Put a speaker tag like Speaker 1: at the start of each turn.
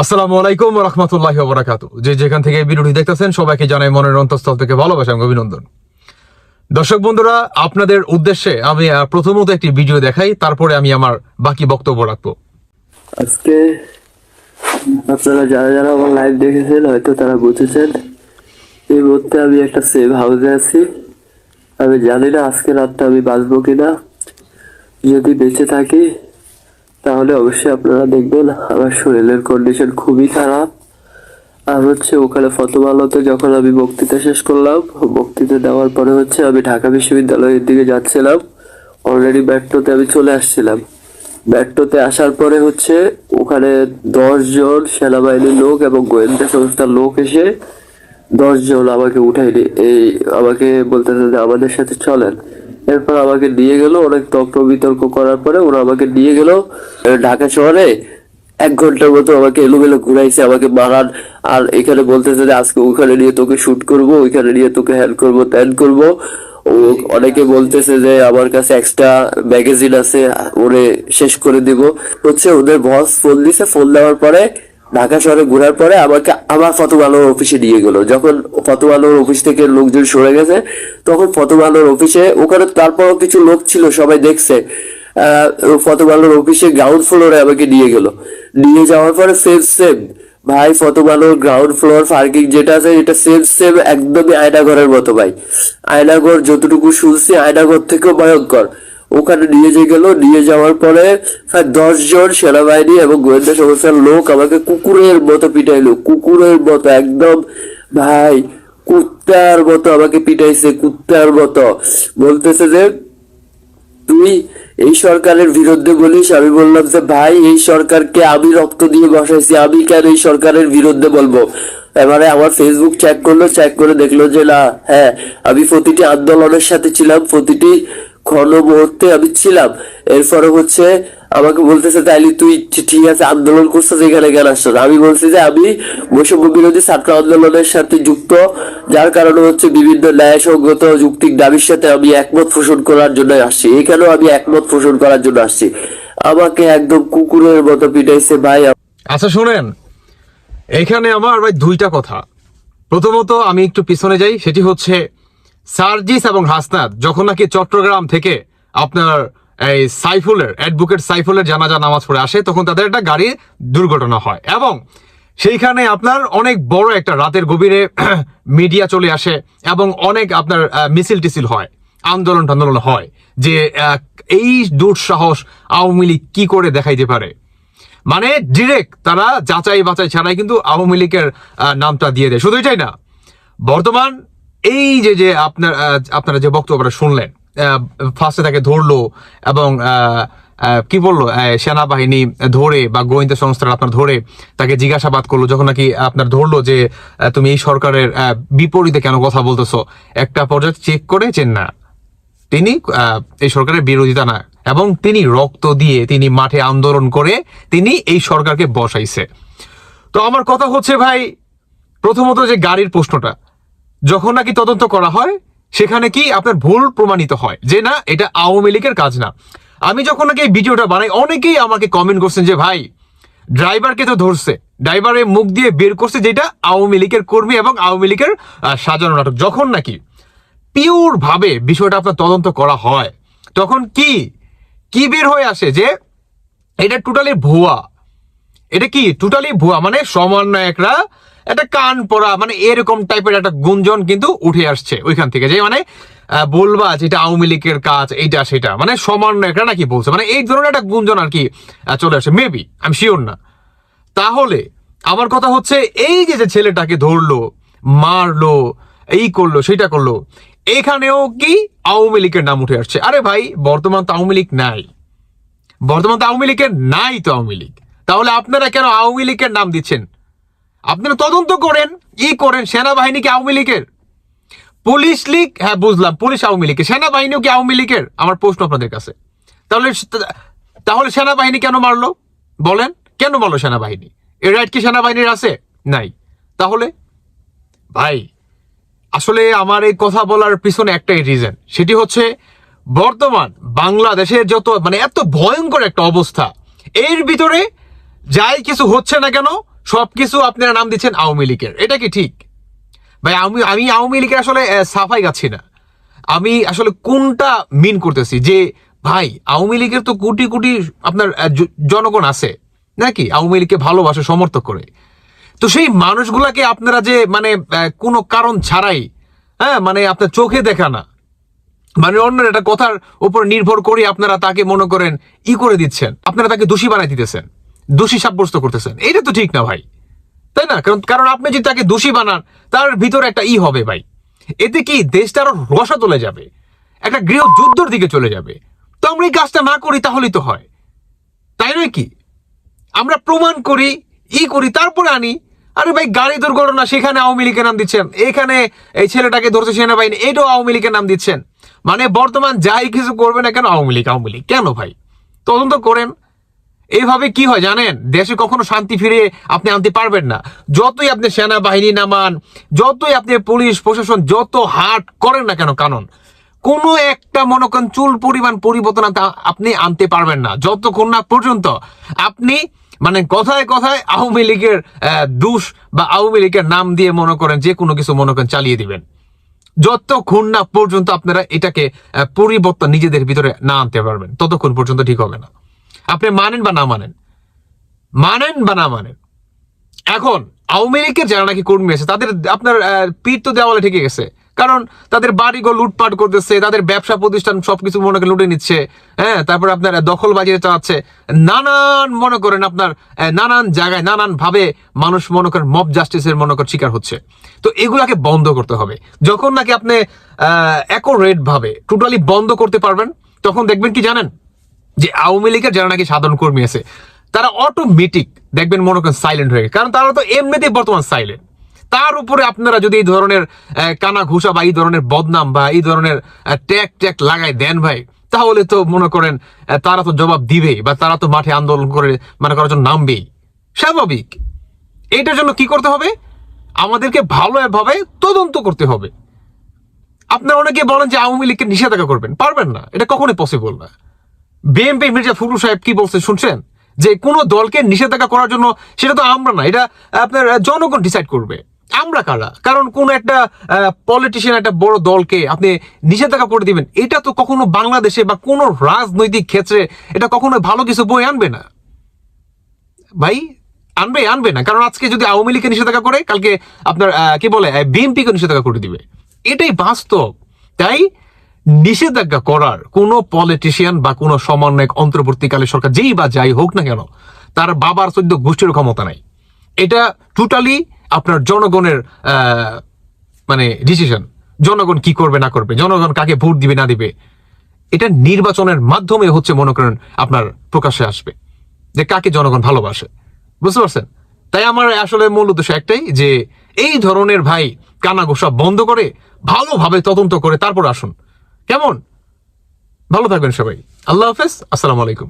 Speaker 1: আসসালামু আলাইকুম ওয়া রাহমাতুল্লাহি ওয়া বারাকাতুহু। যে যেখান থেকে ভিডিওটি দেখতেছেন সবাইকে জানাই মনের অন্তঃস্থল থেকে ভালোবাসা এবং অভিনন্দন। দর্শক বন্ধুরা, আপনাদের উদ্দেশ্যে আমি প্রথমত একটি ভিডিও দেখাই, তারপরে আমি আমার বাকি বক্তব্য রাখবো।
Speaker 2: আজকে আপনারা যারা যারা আমার লাইভ দেখেছেন হয়তো তারা বুঝেছেন, এই মুহূর্তে আমি একটা সেভ হাউসে আছি। আমি জানি না আজকে রাতটা আমি বাঁচবো কিনা। যদি বেঁচে থাকি তাহলে অবশ্যই আপনারা দেখবেন আমার শরীরের কন্ডিশন খুবই খারাপ। আর ওখানে প্রথম আলোতে যখন আমি বক্তৃতা শেষ করলাম, বক্তৃতা দেওয়ার পরে আমি ঢাকা বিশ্ববিদ্যালয়ের দিকে যাচ্ছিলাম। অলরেডি মেট্রোতে আমি চলে আসছিলাম। মেট্রোতে আসার পরে ওখানে 10 জন সেনাবাহিনীর লোক এবং গোয়েন্দা সংস্থার লোক এসে 10 জন আমাকে উঠাইনি, আমাকে বলতেছে যে আমাদের সাথে চলেন। এরপর আমাকে নিয়ে গেল, অনেক তর্ক বিতর্ক করার পরে ওরা আমাকে নিয়ে গেল ঢাকা শহরে। 1 ঘন্টার মতো আমাকে এলোমেলো ঘুরাইছে, আমাকে মারান। আর এখানে বলতেছে যে আজকে ওখানে নিয়ে তোকে শুট করব, ওইখানে নিয়ে তোকে হ্যান করবো ত্যান করবো। ও অনেকে বলতেছে যে আমার কাছে এক্সট্রা ম্যাগাজিন আছে, ওরে শেষ করে দিব। ওদের বস ফোন দিছে, ফোন দেওয়ার পরে ঢাকা শহরে ঘোরার পরে আমাকে আবার প্রথম আলোর অফিসে নিয়ে গেল। যখন প্রথম আলোর অফিস থেকে লোকজন সরে গেছে, তখন প্রথম আলোর অফিসে ওখানে তারপরও কিছু লোক ছিল, সবাই দেখছে। প্রথম আলোর অফিসে গ্রাউন্ড ফ্লোরে আমাকে নিয়ে গেল। নিয়ে যাওয়ার পরে সেম ভাই, প্রথম আলোর গ্রাউন্ড ফ্লোর পার্কিং যেটা আছে এটা সেম একদমই আয়নাঘরের মতো ভাই। আয়নাঘর যতটুকু শুনছি আয়নাঘর থেকেও ভয়ঙ্কর। ওখানে নিয়ে যাওয়ার পরে প্রায় 10 জন সেনাবাহিনী এবং গোয়েন্দা সংস্থার লোক আমাকে কুকুরের মতো পিটাইলো, কুকুরের মতো একদম ভাই, কুত্তার মতো আমাকে পিটাইছে, কুত্তার মতো। বলতেছে যে তুই এই সরকারের বিরুদ্ধে বলিস। আমি বললাম যে ভাই, এই সরকারকে আমি রক্ত দিয়ে বসাইছি, আমি কেন এই সরকারের বিরুদ্ধে বলবো? এবারে আমার ফেসবুক চেক করলো, চেক করে দেখলো যে না, হ্যাঁ আমি প্রতিটি আন্দোলনের সাথে ছিলাম, প্রতিটি ক্ষণ মুহূর্তে আমি ছিলাম। এরপরে আমাকে বলতেছে তাইলে তুই ঠিক আছে আন্দোলন করছিস, এখানে কেন আসছিস? আমি বলছি যে আমি বৈষম্য বিরোধী ছাত্র আন্দোলনের সাথে যুক্ত, যার কারণে বিভিন্ন ন্যায়সঙ্গত যৌক্তিক দাবির সাথে আমি একমত পোষণ করার জন্য আসছি। এখানেও আমি একমত পোষণ করার জন্য আসছি। আমাকে একদম কুকুরের মতো পিটাইছে ভাই।
Speaker 1: আচ্ছা শুনেন, এখানে আমার ভাই দুইটা কথা। প্রথমত আমি একটু পিছনে যাই, সেটি হচ্ছে সার্জিস এবং হাসনাত যখন নাকি চট্টগ্রাম থেকে আপনার এই সাইফুলের অ্যাডভোকেট সাইফুলের জানাজা নামাজ পড়ে আসে, তখন তাদের একটা গাড়ি দুর্ঘটনা হয় এবং সেইখানে আপনার অনেক বড় একটা রাতের গভীরে মিডিয়া চলে আসে এবং অনেক আপনার মিছিল টিছিল হয়, আন্দোলন হয় যে এই দুঃসাহস আওয়ামী লীগ কি করে দেখাইতে পারে। মানে ডিরেক্ট তারা যাচাই বাছাই ছাড়াই কিন্তু আওয়ামী লীগের নামটা দিয়ে দেয়। শুধু এটাই না, বর্তমান এই যে আপনারা যে বক্তব্যটা শুনলেন, ফার্স্টে তাকে ধরলো এবং কি বললো, সেনাবাহিনী ধরে বা গোয়েন্দা সংস্থার আপনার ধরে তাকে জিজ্ঞাসাবাদ করলো, যখন নাকি আপনার ধরলো যে তুমি এই সরকারের বিপরীতে কেন কথা বলতেছো, একটা পর্যায়ে চেক করে যে না, তিনি এই সরকারের বিরোধিতা না, এবং তিনি রক্ত দিয়ে, তিনি মাঠে আন্দোলন করে তিনি এই সরকারকে বসাইছে। তো আমার কথা হচ্ছে ভাই, প্রথমত যে গাড়ির প্রশ্নটা যখন নাকি তদন্ত করা হয়, সেখানে কি আপনার ভুল প্রমাণিত হয় যে না, এটা আওয়ামী লীগের কাজ না। আমি যখন নাকি এই ভিডিওটা বানাই, অনেকেই আমাকে কমেন্ট করছেন যে ভাই, ড্রাইভারকে তো ধরছে, ড্রাইভারের মুখ দিয়ে বের করছে যেটা আওয়ামী লীগের কর্মী এবং আওয়ামী লীগের সাজানো নাটক। যখন নাকি পিওর ভাবে বিষয়টা আপনার তদন্ত করা হয়, তখন কি বের হয়ে আসে যে এটা টোটালি ভুয়া। এটা কি টোটালি ভুয়া, মানে সমন্বয়করা একটা কান পড়া, মানে এরকম টাইপের একটা গুঞ্জন কিন্তু উঠে আসছে ওইখান থেকে, যে মানে বলবা যেটা আওয়ামী লীগের কাজ, এইটা সেটা, মানে সমন্বয়করা নাকি বলছে, মানে এই ধরনের একটা গুঞ্জন আর কি চলে আসে। মেবি, আমি শিওর না। তাহলে আমার কথা হচ্ছে, এই যে ছেলেটাকে ধরলো, মারলো, এই করলো সেটা করলো, এখানেও কি আওয়ামী লীগের নাম উঠে আসছে? আরে ভাই, বর্তমান তো আওয়ামী লীগ নাই, বর্তমান তো আওয়ামী লীগের নাই তো আওয়ামী লীগ। তাহলে আপনারা কেন আওয়ামী লীগের নাম দিচ্ছেন? আপনারা তদন্ত করেন, করেন। সেনাবাহিনী কি আওয়ামী লীগের? পুলিশ লীগ, হ্যাঁ বুঝলাম, পুলিশ আওয়ামী লীগের, সেনাবাহিনীও কি আওয়ামী লীগের? আমার প্রশ্ন আপনাদের কাছে। তাহলে তাহলে সেনাবাহিনী কেন মারলো বলেন? কেন মারলো সেনাবাহিনী? এর রাইট কি সেনাবাহিনীর আছে? নাই। তাহলে ভাই, আসলে আমার এই কথা বলার পিছনে একটাই রিজন, সেটি হচ্ছে বর্তমান বাংলাদেশের এত ভয়ঙ্কর একটা অবস্থা, এর ভিতরে যাই কিছু হচ্ছে না কেন, সবকিছু আপনারা নাম দিচ্ছেন আওয়ামী লীগের, এটা কি ঠিক ভাই? আমি আওয়ামী লীগের আসলে সাফাই গাচ্ছি না, আমি আসলে কোনটা মিন করতেছি যে ভাই আওয়ামী লীগের তো কোটি কোটি আপনার জনগণ আছে নাকি আওয়ামী লীগকে ভালোবাসে, সমর্থক করে। তো সেই মানুষগুলাকে আপনারা যে মানে কোনো কারণ ছাড়াই, হ্যাঁ মানে আপনার চোখে দেখা না, মানে অন্যের একটা কথার উপর নির্ভর করে আপনারা তাকে মনে করেন করে দিচ্ছেন, আপনারা তাকে দোষী বানাই দিতেছেন, দোষী সাব্যস্ত করতেছেন। এটা তো ঠিক না ভাই, তাই না? কারণ কারণ আপনি যদি তাকে দোষী বানান, তার ভিতরে একটা হবে ভাই, এতে কি দেশটা আরো রসা চলে যাবে, একটা গৃহযুদ্ধের দিকে চলে যাবে। তো আমরা এই কাজটা না করি তাহলেই তো হয়, তাই নয় কি? আমরা প্রমাণ করি, করি, তারপরে আনি। আরে ভাই গাড়ি দুর্ঘটনা, সেখানে আওয়ামী লীগের নাম দিচ্ছেন, এখানে এই ছেলেটাকে ধরছে সেনাবাহিনী, এটাও আওয়ামী লীগের নাম দিচ্ছেন। মানে বর্তমান যাই কিছু করবে না কেন আওয়ামী লীগ আওয়ামী লীগ, কেন ভাই? তদন্ত করেন। এইভাবে কি হয় জানেন, দেশে কখনো শান্তি ফিরে আপনি আনতে পারবেন না। যতই আপনি সেনাবাহিনী নামান, যতই আপনি পুলিশ প্রশাসন যত হার্ড করেন না কেন কানুন, কোনো একটা মনে করেন চুল পরিমাণ পরিবর্তন আপনি আনতে পারবেন না যতক্ষণ না পর্যন্ত আপনি মানে কথায় কথায় আওয়ামী লীগের দুষ বা আওয়ামী লীগের নাম দিয়ে মনে করেন যে কোনো কিছু মনে করেন চালিয়ে দিবেন। যতক্ষণ না পর্যন্ত আপনারা এটাকে পরিবর্তন নিজেদের ভিতরে না আনতে পারবেন, ততক্ষণ পর্যন্ত ঠিক হবে না। আপনি মানেন বা না মানেন, মানেন বা না মানেন। এখন আওয়ামী লীগের যারা নাকি কর্মী আছে তাদের আপনার পিঠ তো দেওয়ালে ঠেকে গেছে, কারণ তাদের বাড়িঘর লুটপাট করতেছে, তাদের ব্যবসা প্রতিষ্ঠান সবকিছু মনে করেন লুটে নিচ্ছে, হ্যাঁ, তারপরে আপনার দখলবাজি চালাচ্ছে, নানান মনে করেন আপনার নানান জায়গায় নানান ভাবে মানুষ মনে করেন মব জাস্টিসের মনে করেন শিকার হচ্ছে। তো এগুলাকে বন্ধ করতে হবে। যখন নাকি আপনি অ্যাকোরেট ভাবে টোটালি বন্ধ করতে পারবেন, তখন দেখবেন কি জানেন, যে আওয়ামী লীগের যারা নাকি সাধারণ কর্মী আছে তারা অটোমেটিক দেখবেন মনে করেন সাইলেন্ট হয়ে গেছে, কারণ তারা তো এমনিতেই বর্তমান সাইলেন্ট। তার উপরে আপনারা যদি এই ধরনের কানা ঘুষা বা এই ধরনের বদনাম বা এই ধরনের ট্যাগ ট্যাগ লাগাই দেন ভাই, তাহলে তো মনে করেন তারা তো জবাব দিবেই, বা তারা তো মাঠে আন্দোলন করে মানে করার জন্য নামবেই, স্বাভাবিক। এটার জন্য কি করতে হবে, আমাদেরকে ভালোভাবে তদন্ত করতে হবে। আপনারা অনেকে বলেন যে আওয়ামী লীগকে নিষেধাজ্ঞা করবেন, পারবেন না, এটা কখনোই পসিবল না। বিএনপি মির্জা ফখরুল সাহেব কি বলছে শুনছেন, যে কোনো দলকে নিষেধাজ্ঞা করার জন্য সেটা তো আমরা না, এটা আপনার জনগণ ডিসাইড করবে। আমরা কারা? কারণ কোন একটা পলিটিশিয়ান একটা বড় দলকে আপনি নিষেধাজ্ঞা করে দিবেন, এটা তো কখনো বাংলাদেশে বা কোনো রাজনৈতিক ক্ষেত্রে এটা কখনো ভালো কিছু বই আনবে না ভাই, আনবে না। কারণ আজকে যদি আওয়ামী লীগকে নিষেধাজ্ঞা করে, কালকে আপনার কি বলে বিএনপি কে নিষেধাজ্ঞা করে দিবে, এটাই বাস্তব। তাই নিষেধাজ্ঞা করার কোন পলিটিশিয়ান বা কোন সমন্বয়ক অন্তর্বর্তীকালে সরকার যেই বা যাই হোক না কেন, তার বাবার 14 গোষ্ঠীর ক্ষমতা নাই। এটা টোটালি আপনার জনগণের মানে ডিসিশন। জনগণ কি করবে না করবে, জনগণ কাকে ভোট দিবে না দিবে, এটা নির্বাচনের মাধ্যমে হচ্ছে মনে করেন আপনার প্রকাশ্যে আসবে যে কাকে জনগণ ভালোবাসে, বুঝতে পারছেন? তাই আমার আসলে মূল উদ্দেশ্য একটাই, যে এই ধরনের ভাই কানা ঘোষা বন্ধ করে ভালোভাবে তদন্ত করে তারপর আসুন, কেমন? ভালো থাকবেন সবাই, আল্লাহ হাফেজ, আসসালামু আলাইকুম।